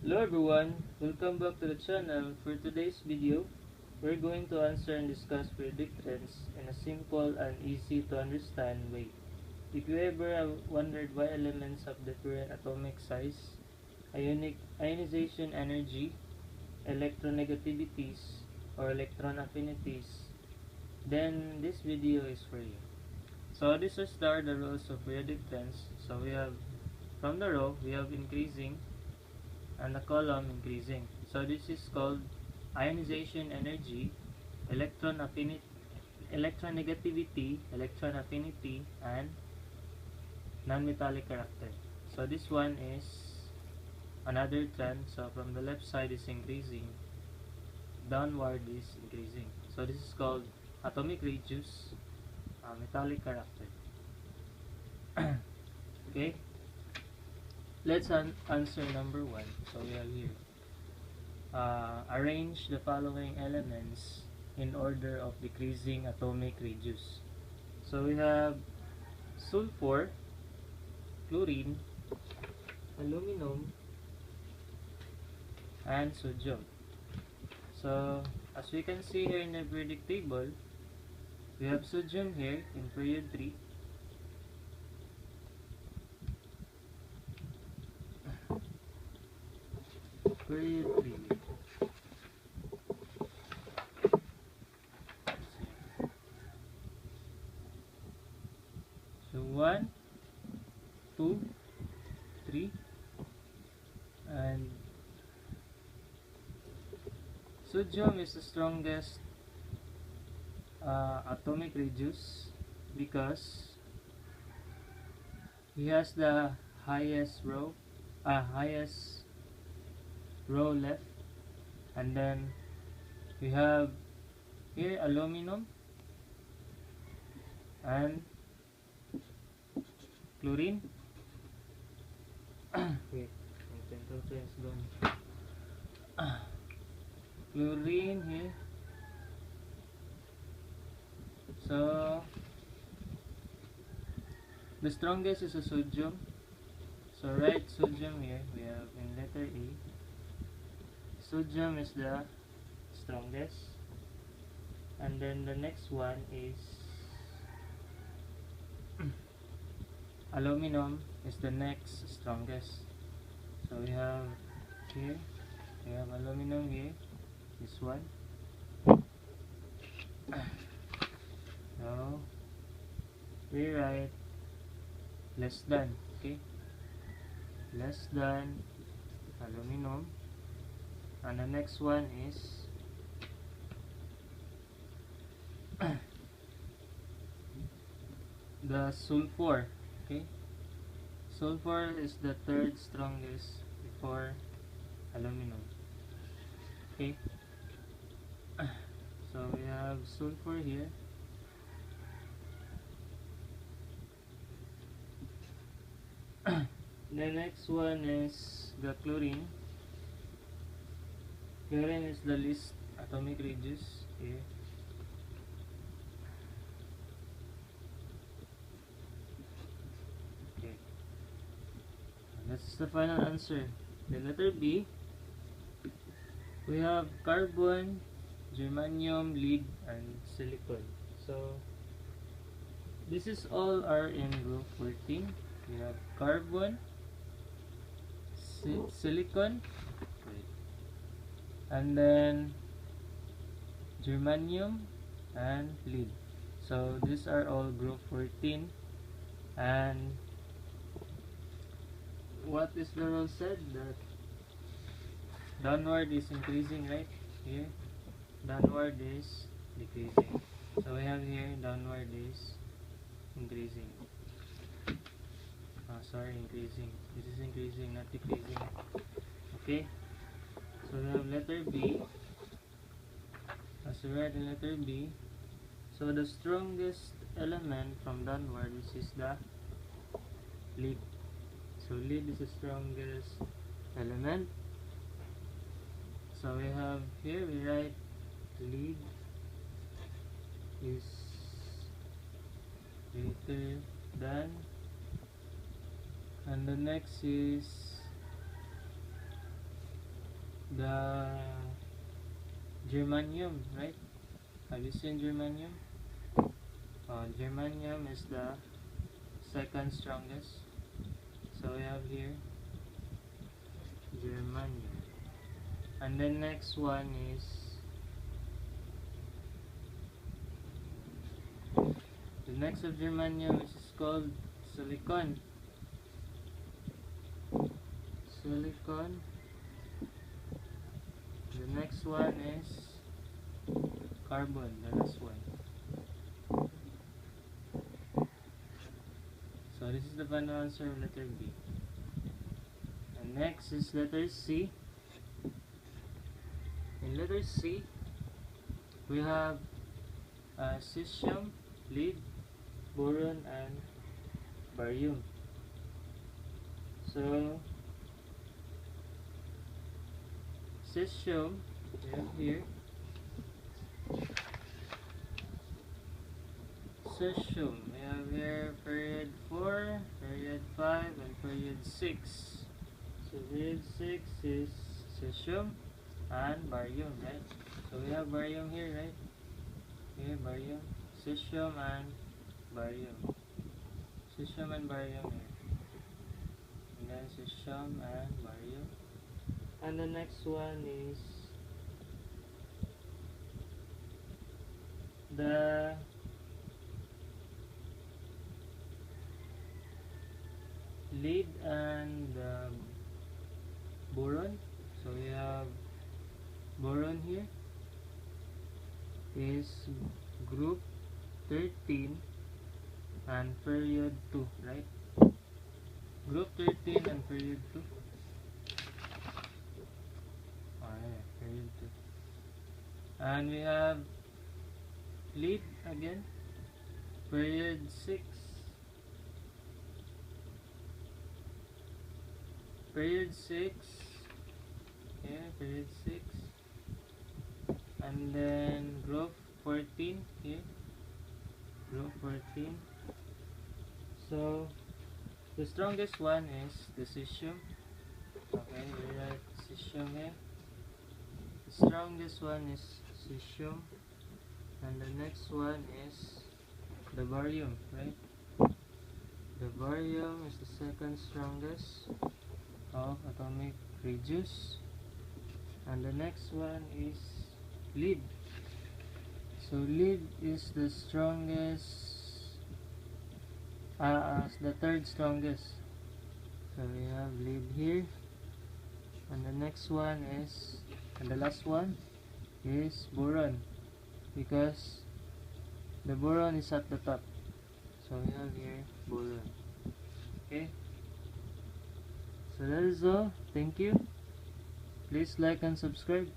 Hello everyone, welcome back to the channel. For today's video, we're going to answer and discuss periodic trends in a simple and easy to understand way. If you ever have wondered why elements have different atomic size, ionization energy, electronegativities, or electron affinities, then this video is for you. So these are the rules of periodic trends. So we have, from the row, we have increasing, and the column increasing. So this is called ionization energy, electronegativity, electron affinity, and non-metallic character. So this one is another trend. So from the left side is increasing, downward is increasing. So this is called atomic radius, metallic character. Okay. Let's answer number 1. So we have here, arrange the following elements in order of decreasing atomic radius. So we have sulfur, chlorine, aluminum, and sodium. So as we can see here in the periodic table, we have sodium here in period 3. Period 3. So 1, 2, 3, and sodium is the strongest atomic radius because he has the highest row left, and then we have here aluminum and chlorine. Wait, my temperature is gone. Chlorine here. So the strongest is a sodium. So write sodium here. We have in letter A. Sodium is the strongest, and then the next one is aluminum is the next strongest. So we have here, we have aluminum here, this one. Now we write less than, okay, less than aluminum. And the next one is the sulfur. Okay, sulfur is the third strongest before aluminum. Okay, so we have sulfur here. The next one is the chlorine. Chlorine is the least atomic radius here. Okay, that's the final answer. The letter B, we have carbon, germanium, lead, and silicon. So this is all are in group 14. We have carbon, silicon, and then germanium and lead. So these are all group 14. And what is the rule said? That downward is increasing, right? Here downward is decreasing. So we have here downward is increasing. Increasing. This is increasing, not decreasing. Okay, so we have letter B. As we read in letter B, so the strongest element from downward is the lead. So lead is the strongest element. So we have here, we write lead is greater than, and the next is the germanium, right? Have you seen germanium? Germanium is the second strongest. So we have here germanium. And the next one is the next of germanium is called silicon. Silicon. The next one is carbon, the last one. So this is the final answer of letter B. And next is letter C. In letter C, we have cesium, lead, boron, and barium. So cesium, we have here cesium. We have here period 4, period 5, and period 6. So period 6 is cesium and barium, right? So we have barium here, right? Here, barium, cesium and barium. Cesium and barium here. And then cesium and barium. And the next one is the lead and boron. So we have boron here is group 13 and period 2, right? Group 13 and period 2. Period 2. And we have lead again, period 6. Period 6. Yeah, period 6. And then group 14 here. Group 14. So the strongest one is the cesium. Okay, we write cesium here. The strongest one is cesium. And the next one is the barium, right? The barium is the second strongest of atomic radius. And the next one is lead. So lead is the strongest, the third strongest. So we have lead here. And the next one is, and the last one is boron, because the boron is at the top. So we have here boron. Okay, so that is all. Thank you. Please like and subscribe.